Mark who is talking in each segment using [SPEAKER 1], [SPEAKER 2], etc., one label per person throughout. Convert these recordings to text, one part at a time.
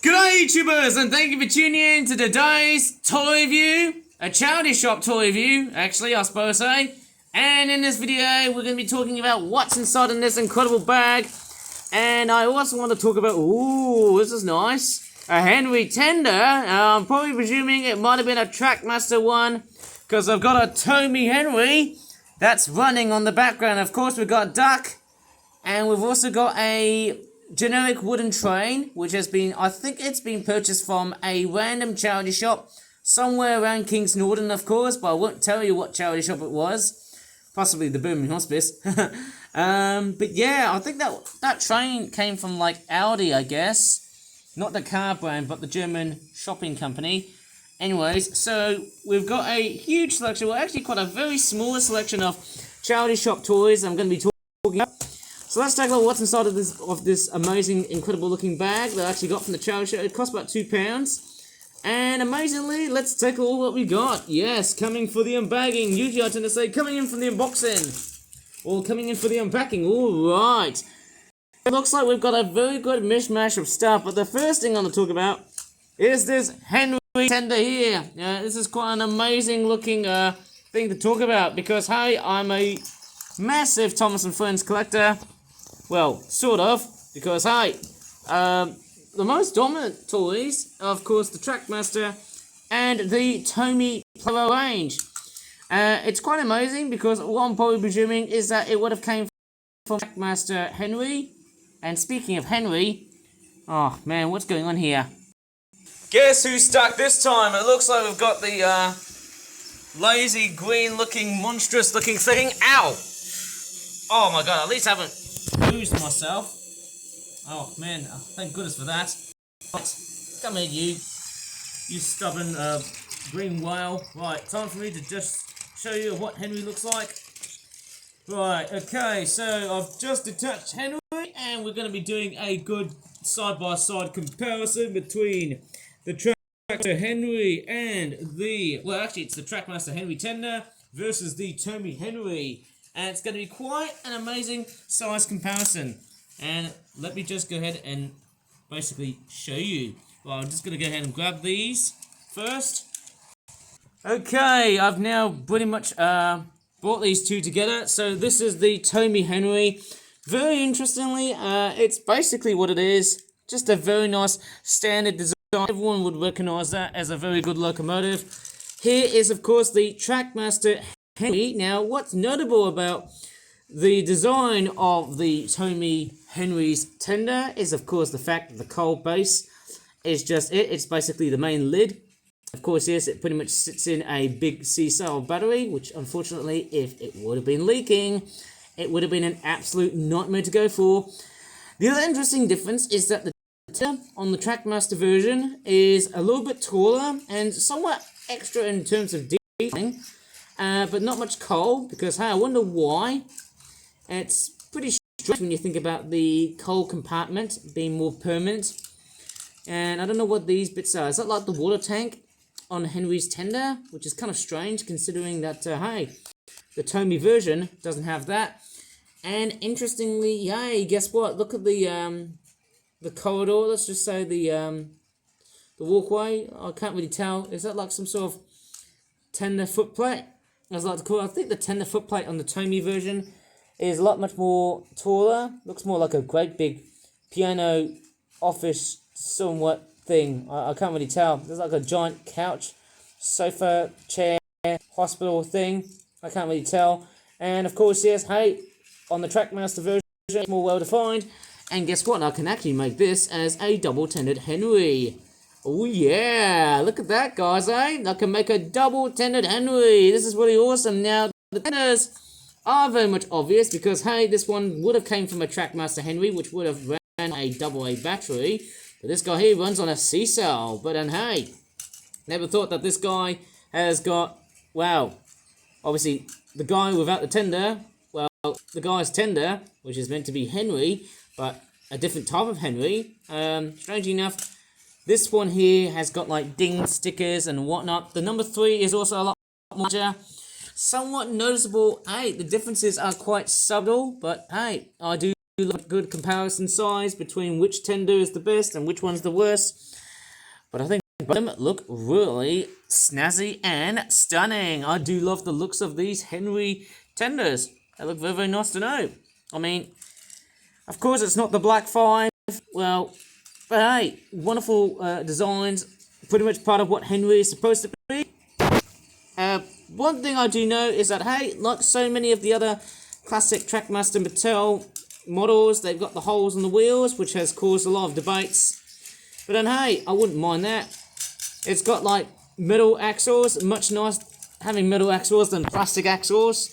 [SPEAKER 1] G'day YouTubers, and thank you for tuning in to today's toy review. A charity shop toy review, actually, I suppose, eh? And in this video, we're going to be talking about what's inside in this incredible bag. And I also want to talk about, ooh, this is nice, a Henry tender. I'm probably presuming it might have been a Trackmaster one, because I've got a Tomy Henry that's running on the background. Of course, we've got Duck, and we've also got a generic wooden train, which has been, I think it's been purchased from a random charity shop somewhere around Kings Norton, of course, but I won't tell you what charity shop it was. Possibly the Birmingham Hospice. But yeah, I think that train came from like Audi, I guess. Not the car brand, but the German shopping company. Anyways, so we've got a huge selection, well actually quite a very small selection of charity shop toys I'm going to be talking about. So let's take a look at what's inside of this amazing, incredible looking bag that I actually got from the charity shop. It cost about £2. And amazingly, let's take a look at what we got. Yes, coming for the unbagging. Usually I tend to say coming in from the unboxing. Or coming in for the unpacking. Alright. It looks like we've got a very good mishmash of stuff. But the first thing I'm going to talk about is this Henry tender here. This is quite an amazing looking thing to talk about. Because, hey, I'm a massive Thomas & Friends collector. Well, sort of, because, hey, the most dominant toys are, of course, the Trackmaster and the Tomy Player range. It's quite amazing, because what I'm probably presuming is that it would have came from Trackmaster Henry. And speaking of Henry, oh, man, what's going on here? Guess who's stuck this time? It looks like we've got the, lazy, green-looking, monstrous-looking thing. Ow! Oh, my God, at least I haven't lose myself. Oh man, thank goodness for that. Right, come here you stubborn green whale. Right, time for me to just show you what Henry looks like. Right, okay, so I've just detached Henry, and we're going to be doing a good side-by-side comparison between the Trackmaster Henry and the, well actually it's the Trackmaster Henry Tender versus the Tomy Henry. And it's going to be quite an amazing size comparison. And let me just go ahead and basically show you. Well, I'm just going to go ahead and grab these first. Okay, I've now pretty much brought these two together. So this is the Tomy Henry. Very interestingly, it's basically what it is. Just a very nice standard design. Everyone would recognize that as a very good locomotive. Here is, of course, the Trackmaster Henry. Now, what's notable about the design of the Tomy Henry's tender is, of course, the fact that the coal base is just it. It's basically the main lid. Of course, yes, it pretty much sits in a big C-cell battery, which, unfortunately, if it would have been leaking, it would have been an absolute nightmare to go for. The other interesting difference is that the tender on the Trackmaster version is a little bit taller and somewhat extra in terms of detailing. But not much coal, because, hey, I wonder why. It's pretty strange when you think about the coal compartment being more permanent. And I don't know what these bits are. Is that like the water tank on Henry's tender? Which is kind of strange, considering that, hey, the Tomy version doesn't have that. And interestingly, yay, guess what? Look at the corridor. Let's just say the walkway. I can't really tell. Is that like some sort of tender footplate? As I like to call it. I think the tender footplate on the Tomy version is a lot much more taller. Looks more like a great big piano office somewhat thing. I can't really tell. There's like a giant couch, sofa, chair, hospital thing. I can't really tell. And of course, yes, hey, on the Trackmaster version, it's more well defined. And guess what? I can actually make this as a double-tendered Henry. Oh yeah, look at that, guys, eh? I can make a double-tendered Henry. This is really awesome. Now, the tenders are very much obvious because, hey, this one would have came from a Trackmaster Henry, which would have ran a AA battery. But this guy here runs on a C-cell. But then, hey, never thought that this guy has got, wow, obviously, the guy without the tender, well, the guy's tender, which is meant to be Henry, but a different type of Henry. Strangely enough, this one here has got like ding stickers and whatnot. The number 3 is also a lot larger. Somewhat noticeable. Hey, the differences are quite subtle, but hey, I do like a good comparison size between which tender is the best and which one's the worst. But I think both of them look really snazzy and stunning. I do love the looks of these Henry tenders. They look very, very nice to know. I mean, of course it's not the Black 5, well, but hey, wonderful designs, pretty much part of what Henry is supposed to be. One thing I do know is that, hey, like so many of the other classic Trackmaster Mattel models, they've got the holes in the wheels, which has caused a lot of debates. But then, hey, I wouldn't mind that. It's got like metal axles, much nice having metal axles than plastic axles.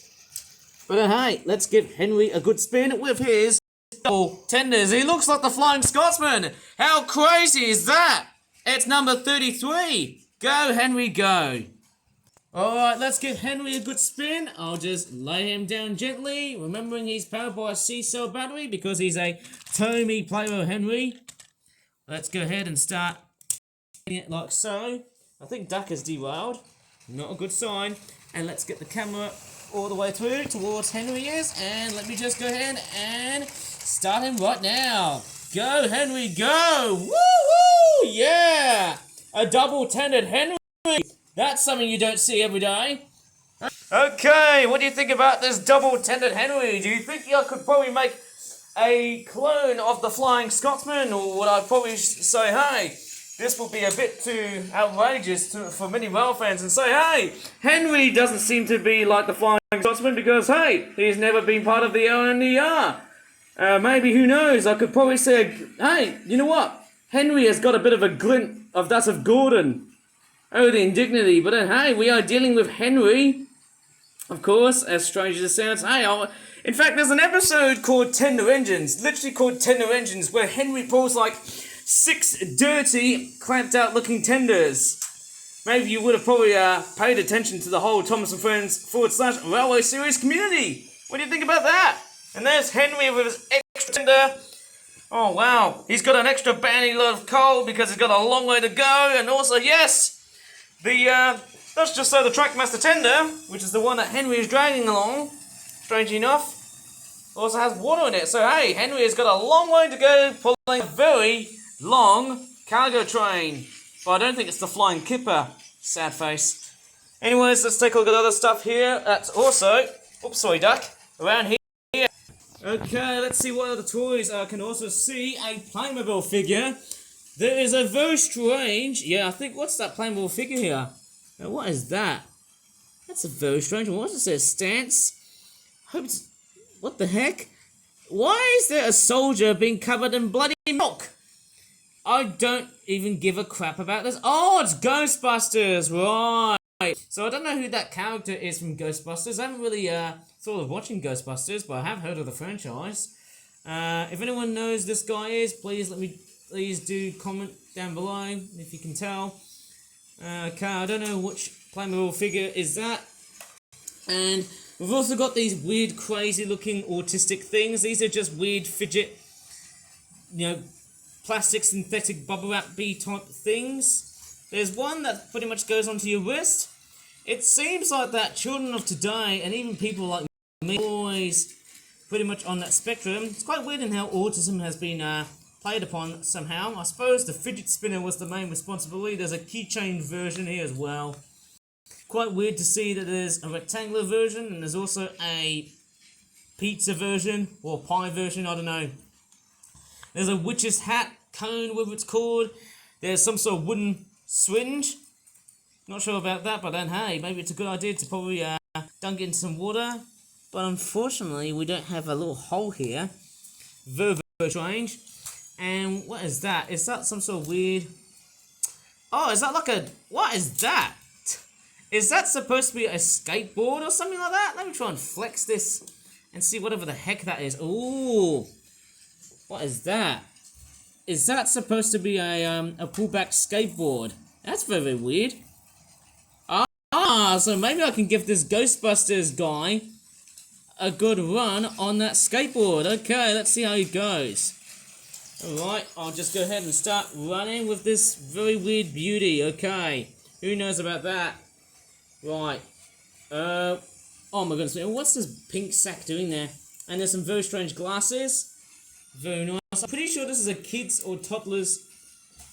[SPEAKER 1] But then, hey, let's give Henry a good spin with his double tenders. He looks like the Flying Scotsman. How crazy is that? It's number 33. Go, Henry, go. Alright, let's give Henry a good spin. I'll just lay him down gently, remembering he's powered by a C-cell battery because he's a Tomy Playmo Henry. Let's go ahead and start it like so. I think Duck is derailed. Not a good sign. And let's get the camera all the way through towards Henry is. And let me just go ahead and start him right now. Go, Henry, go! Woo-hoo! Yeah! A double-tended Henry! That's something you don't see every day. Okay, what do you think about this double-tended Henry? Do you think I could probably make a clone of the Flying Scotsman? Or would I probably say, hey, this will be a bit too outrageous for many rail fans and say, hey, Henry doesn't seem to be like the Flying Scotsman because, hey, he's never been part of the LNER. Maybe, who knows, I could probably say, hey, you know what? Henry has got a bit of a glint of that of Gordon. Oh, the indignity. But then, hey, we are dealing with Henry. Of course, as strange as it sounds. Hey, in fact, there's an episode called Tender Engines. Literally called Tender Engines. Where Henry pulls like 6 dirty, clamped out looking tenders. Maybe you would have probably paid attention to the whole Thomas and Friends / Railway Series community. What do you think about that? And there's Henry with his extra tender. Oh, wow. He's got an extra bandy load of coal because he's got a long way to go. And also, yes, let's just say the Trackmaster tender, which is the one that Henry is dragging along, strangely enough, also has water in it. So, hey, Henry has got a long way to go pulling a very long cargo train. But I don't think it's the Flying Kipper. Sad face. Anyways, let's take a look at other stuff here. That's also, oops, sorry, Duck, around here. Okay, let's see what other toys. I can also see a Playmobil figure. There is a very strange, I think, what's that Playmobil figure here? What is that? That's a very strange one. What does it say? Stance? Hope it's, what the heck? Why is there a soldier being covered in bloody milk? I don't even give a crap about this. Oh, it's Ghostbusters, right. So I don't know who that character is from Ghostbusters. I haven't really thought of watching Ghostbusters, but I have heard of the franchise. If anyone knows this guy is, please do comment down below if you can tell. Okay, I don't know which Playmobil figure is that. And we've also got these weird, crazy looking autistic things. These are just weird fidget, plastic synthetic bubble wrap bee type things. There's one that pretty much goes onto your wrist. It seems like that children of today, and even people like me, always pretty much on that spectrum. It's quite weird in how autism has been played upon somehow. I suppose the fidget spinner was the main responsibility. There's a keychain version here as well. Quite weird to see that there's a rectangular version, and there's also a pizza version, or pie version, I don't know. There's a witch's hat, cone, whatever it's called. There's some sort of wooden syringe. Not sure about that, but then, hey, maybe it's a good idea to probably dunk it in some water. But unfortunately, we don't have a little hole here. Very, very strange. And what is that? Is that some sort of weird... Oh, is that like a... What is that? Is that supposed to be a skateboard or something like that? Let me try and flex this and see whatever the heck that is. Ooh. What is that? Is that supposed to be a pullback skateboard? That's very, very weird. So maybe I can give this Ghostbusters guy a good run on that skateboard. Okay, let's see how he goes. Alright, I'll just go ahead and start running with this very weird beauty. Okay, who knows about that? Right. Oh my goodness, what's this pink sack doing there? And there's some very strange glasses. Very nice. I'm pretty sure this is a kids or toddlers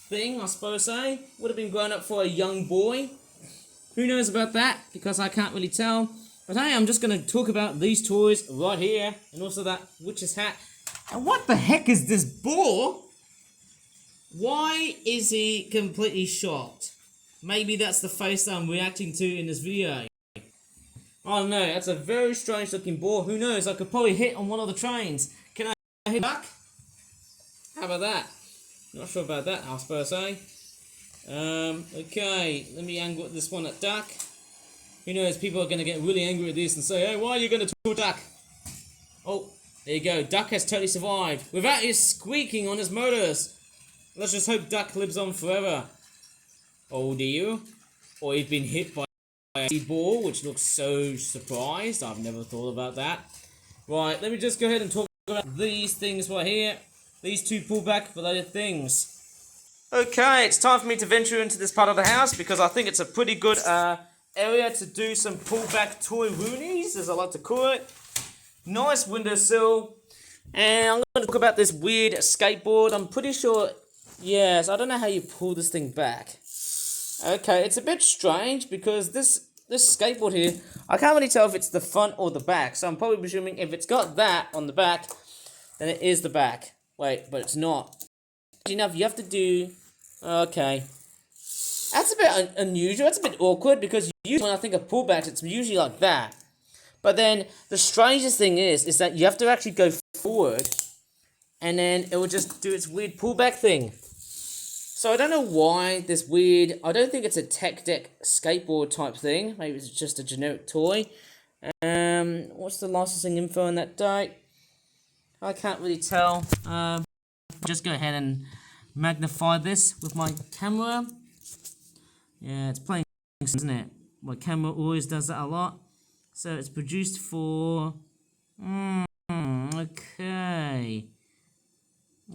[SPEAKER 1] thing, I suppose, would have been grown up for a young boy. Who knows about that? Because I can't really tell. But hey, I'm just going to talk about these toys right here. And also that witch's hat. And what the heck is this boar? Why is he completely shocked? Maybe that's the face that I'm reacting to in this video. Oh no, that's a very strange looking boar. Who knows? I could probably hit on one of the trains. Can I hit back? How about that? Not sure about that, I suppose, okay, let me angle this one at Duck. Who knows, people are going to get really angry at this and say, hey, why are you going to talk Duck? Oh, there you go, Duck has totally survived without his squeaking on his motors. Let's just hope Duck lives on forever. Oh dear. Or he's been hit by a ball, which looks so surprised. I've never thought about that. Right, let me just go ahead and talk about these things right here. These two pullback related things. Okay, it's time for me to venture into this part of the house because I think it's a pretty good area to do some pullback toy woonies, as I like to call it. Nice windowsill. And I'm going to talk about this weird skateboard. I'm pretty sure, yes, I don't know how you pull this thing back. Okay, it's a bit strange because this skateboard here, I can't really tell if it's the front or the back. So I'm probably presuming if it's got that on the back, then it is the back. Wait, but it's not. Enough, you have to do... Okay. That's a bit unusual. That's a bit awkward because usually when I think of pullbacks, it's usually like that. But then the strangest thing is that you have to actually go forward and then it will just do its weird pullback thing. So I don't know why this weird... I don't think it's a tech deck skateboard type thing. Maybe it's just a generic toy. What's the licensing info on that date? I can't really tell. Just go ahead and magnify this with my camera. Yeah, it's playing, isn't it? My camera always does that a lot. So it's produced for... okay.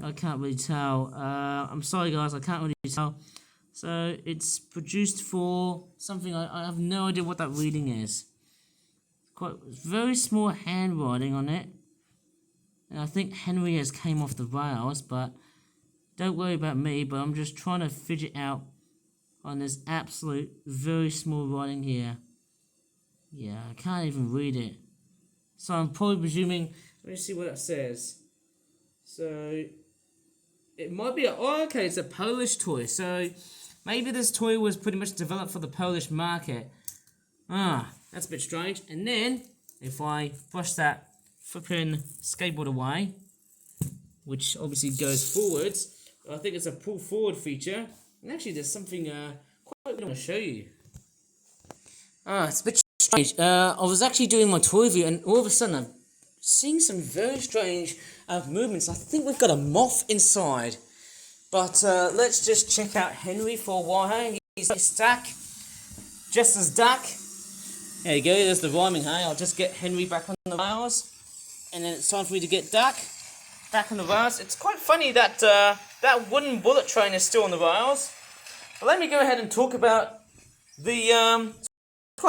[SPEAKER 1] I can't really tell. I'm sorry guys, I can't really tell. So it's produced for something, I have no idea what that reading is. Quite very small handwriting on it. And I think Henry has came off the rails, but don't worry about me, but I'm just trying to fidget out on this absolute very small writing here. Yeah, I can't even read it. So I'm probably presuming, let me see what that says. So, it might be, okay, it's a Polish toy. So, maybe this toy was pretty much developed for the Polish market. That's a bit strange. And then, if I brush that flipping skateboard away, which obviously goes forwards, I think it's a pull forward feature. And actually there's something quite good I want to show you. It's a bit strange. I was actually doing my toy review and all of a sudden I'm seeing some very strange movements. I think we've got a moth inside. But let's just check out Henry for a while. Hey, he's stuck. Just as duck. There you go, there's the rhyming, hey. I'll just get Henry back on the rails. And then it's time for me to get Duck back on the rails. It's quite funny that that wooden bullet train is still on the rails. But let me go ahead and talk about the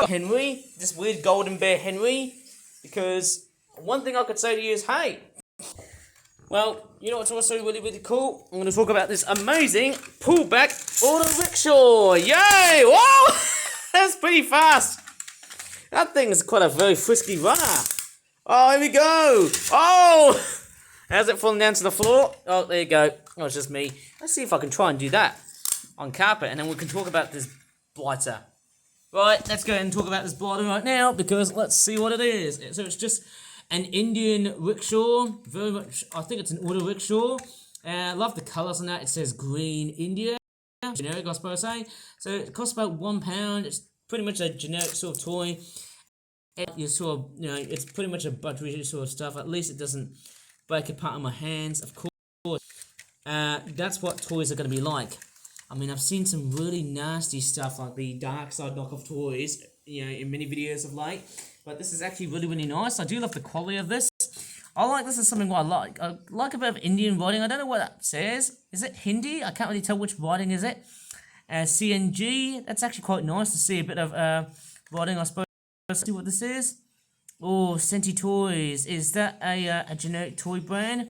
[SPEAKER 1] Henry, this weird golden bear Henry. Because one thing I could say to you is, hey, well, you know what's also really, really cool? I'm going to talk about this amazing pullback auto rickshaw. Yay! Whoa! That's pretty fast. That thing is quite a very frisky runner. Oh, here we go. Oh! How's it falling down to the floor? Oh, there you go. Oh, it's just me. Let's see if I can try and do that on carpet, and then we can talk about this blighter. Right, let's go ahead and talk about this blighter right now, because let's see what it is. So it's just an Indian rickshaw. Very much, I think it's an auto rickshaw. I love the colours on that. It says Green India. Generic, I suppose, So it costs about £1. It's pretty much a generic sort of toy. You sort of, you know, it's pretty much a buttery sort of stuff. At least it doesn't break apart in my hands, of course. That's what toys are going to be like. I mean, I've seen some really nasty stuff like the Dark Side knockoff toys, you know, in many videos of late. But this is actually really, really nice. I do love the quality of this. I like this is something what I like. I like a bit of Indian writing. I don't know what that says. Is it Hindi? I can't really tell which writing is it. CNG. That's actually quite nice to see a bit of writing, I suppose. Let's see what this is. Oh, Senti Toys. Is that a generic toy brand?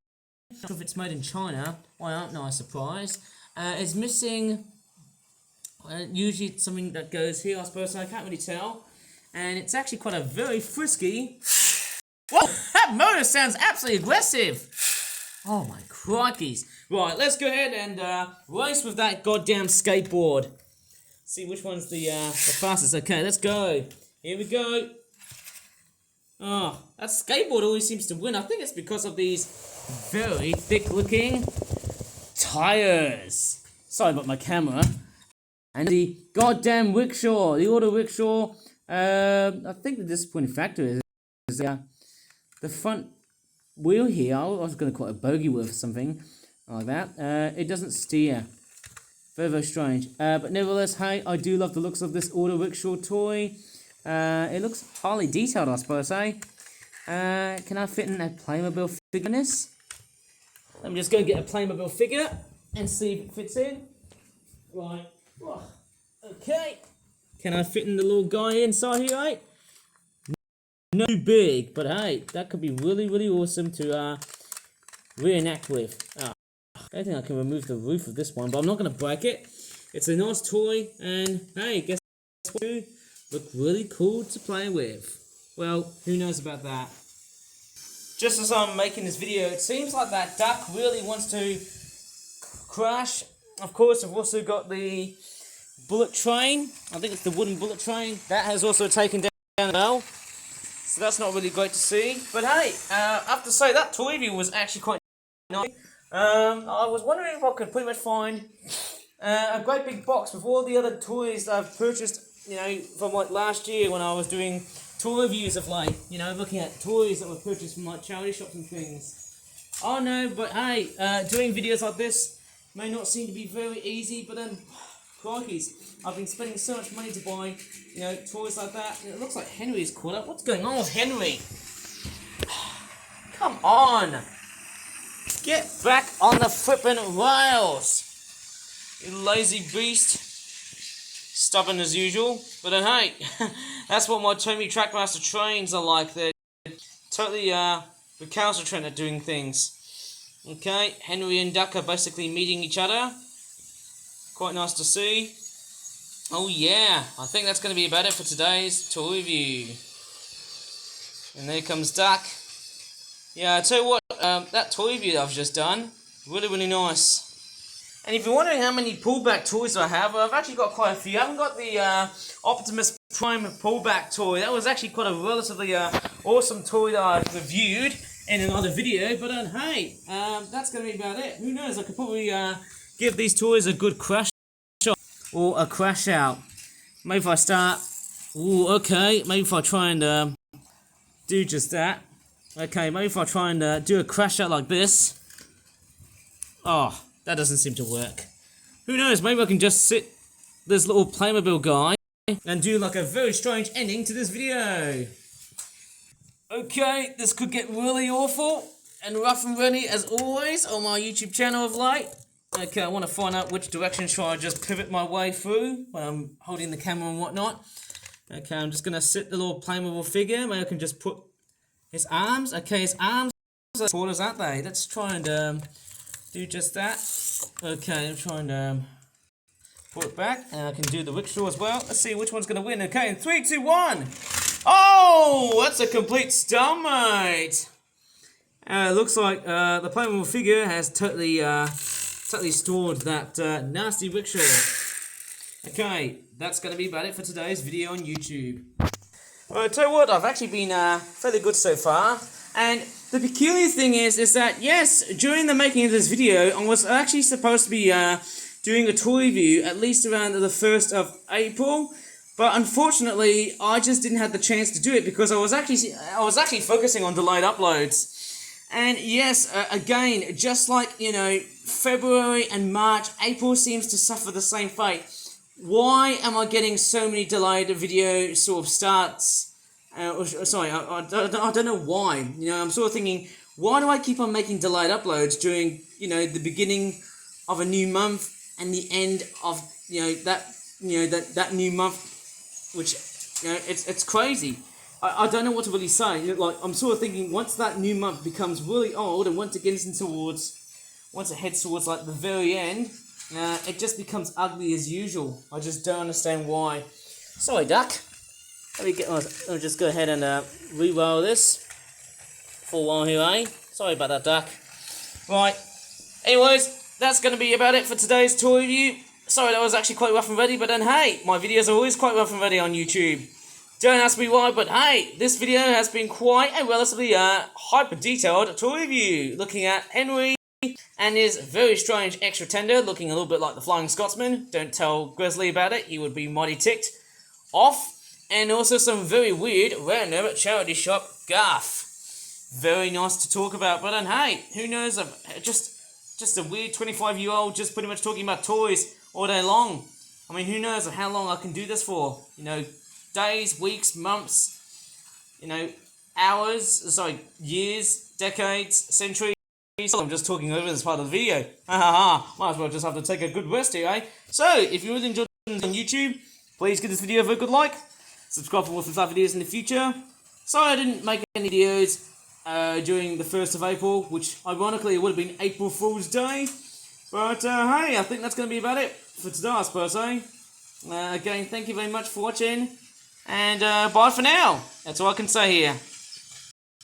[SPEAKER 1] Not sure if it's made in China. Why aren't I surprised? It's missing. Usually it's something that goes here, I suppose. So I can't really tell. And it's actually quite a very frisky. Whoa! That motor sounds absolutely aggressive. Oh my crikeys. Right, let's go ahead and race with that goddamn skateboard. See which one's the fastest. Okay, let's go. Here we go. Oh, that skateboard always seems to win. I think it's because of these very thick-looking tires. Sorry about my camera. And the goddamn rickshaw, the auto rickshaw. I think the disappointing factor is the front wheel here. I was going to call it a bogey wheel or something like that. It doesn't steer. Very, very strange. But nevertheless, hey, I do love the looks of this auto rickshaw toy. It looks highly detailed, I suppose, eh? Can I fit in a Playmobil figure in this? Let me just go get a Playmobil figure and see if it fits in. Right. Oh, okay. Can I fit in the little guy inside here, eh? Not too big, but hey, that could be really, really awesome to reenact with. I don't think I can remove the roof of this one, but I'm not going to break it. It's a nice toy, and hey, guess what? Look really cool to play with. Well, who knows about that? Just as I'm making this video, it seems like that duck really wants to crash. Of course, I've also got the bullet train. I think it's the wooden bullet train. That has also taken down the bell. So that's not really great to see. But hey, I have to say that toy view was actually quite nice. I was wondering if I could pretty much find a great big box with all the other toys that I've purchased, you know, from like last year when I was doing toy reviews of like, you know, looking at toys that were purchased from like charity shops and things. Oh no, but hey, doing videos like this may not seem to be very easy, but then, crikeys, I've been spending so much money to buy, you know, toys like that. It looks like Henry's caught up. What's going on with Henry? Come on! Get back on the flippin' rails! You lazy beast. Stubborn as usual. But then hey, that's what my Tomy Trackmaster trains are like. They're totally recalcitrant at doing things. Okay, Henry and Duck are basically meeting each other. Quite nice to see. Oh yeah, I think that's going to be about it for today's toy review. And there comes Duck. Yeah, I tell you what, that toy review that I've just done, really, really nice. And if you're wondering how many pullback toys I have, I've actually got quite a few. I haven't got the Optimus Prime pullback toy. That was actually quite a relatively awesome toy that I reviewed in another video. But hey, that's going to be about it. Who knows, I could probably give these toys a good crash shot or a crash out. Maybe if I start... Ooh, okay, maybe if I try and do just that. Okay, maybe if I try and do a crash out like this. Oh, that doesn't seem to work. Who knows, maybe I can just sit this little Playmobil guy and do like a very strange ending to this video. Okay, this could get really awful and rough and ready as always on my YouTube channel of late. Okay, I want to find out which direction should I just pivot my way through when I'm holding the camera and whatnot. Okay, I'm just going to sit the little Playmobil figure. Maybe I can just put his arms. Okay, his arms are shoulders, aren't they? Let's try and do just that. Okay, I'm trying to pull it back, and I can do the rickshaw as well. Let's see which one's going to win. Okay, in 3, 2, 1. Oh, that's a complete stalemate. Looks like the Playmobil figure has totally stored that nasty rickshaw. Okay, that's going to be about it for today's video on YouTube. Well, I tell you what, I've actually been fairly good so far. And the peculiar thing is that, yes, during the making of this video, I was actually supposed to be doing a toy review at least around the 1st of April. But unfortunately, I just didn't have the chance to do it because I was actually focusing on delayed uploads. And yes, again, just like, you know, February and March, April seems to suffer the same fate. Why am I getting so many delayed video sort of starts? Sorry, I don't know why. You know, I'm sort of thinking, why do I keep on making delayed uploads during, you know, the beginning of a new month and the end of, that new month, which, you know, it's crazy. I don't know what to really say. You know, like, I'm sort of thinking once that new month becomes really old and once it gets once it heads towards like the very end, it just becomes ugly as usual. I just don't understand why. Sorry, duck. Let me just go ahead and re-roll this for a while here, eh? Sorry about that, duck. Right. Anyways, that's going to be about it for today's toy review. Sorry, that was actually quite rough and ready, but then hey, my videos are always quite rough and ready on YouTube. Don't ask me why, but hey, this video has been quite a relatively hyper-detailed toy review, looking at Henry and his very strange extra tender, looking a little bit like the Flying Scotsman. Don't tell Grizzly about it, he would be mighty ticked off. And also some very weird, random charity shop guff. Very nice to talk about, but then hey, who knows, just a weird 25-year-old just pretty much talking about toys all day long. I mean, who knows how long I can do this for, you know, days, weeks, months, you know, years, decades, centuries. I'm just talking over this part of the video. Might as well just have to take a good rest here, eh? So, if you really enjoyed this on YouTube, please give this video a very good like. Subscribe for more Flip videos in the future. Sorry I didn't make any videos during the 1st of April, which ironically it would have been April Fool's Day. But hey, I think that's going to be about it for today, I suppose, eh? Again, thank you very much for watching, and bye for now. That's all I can say here.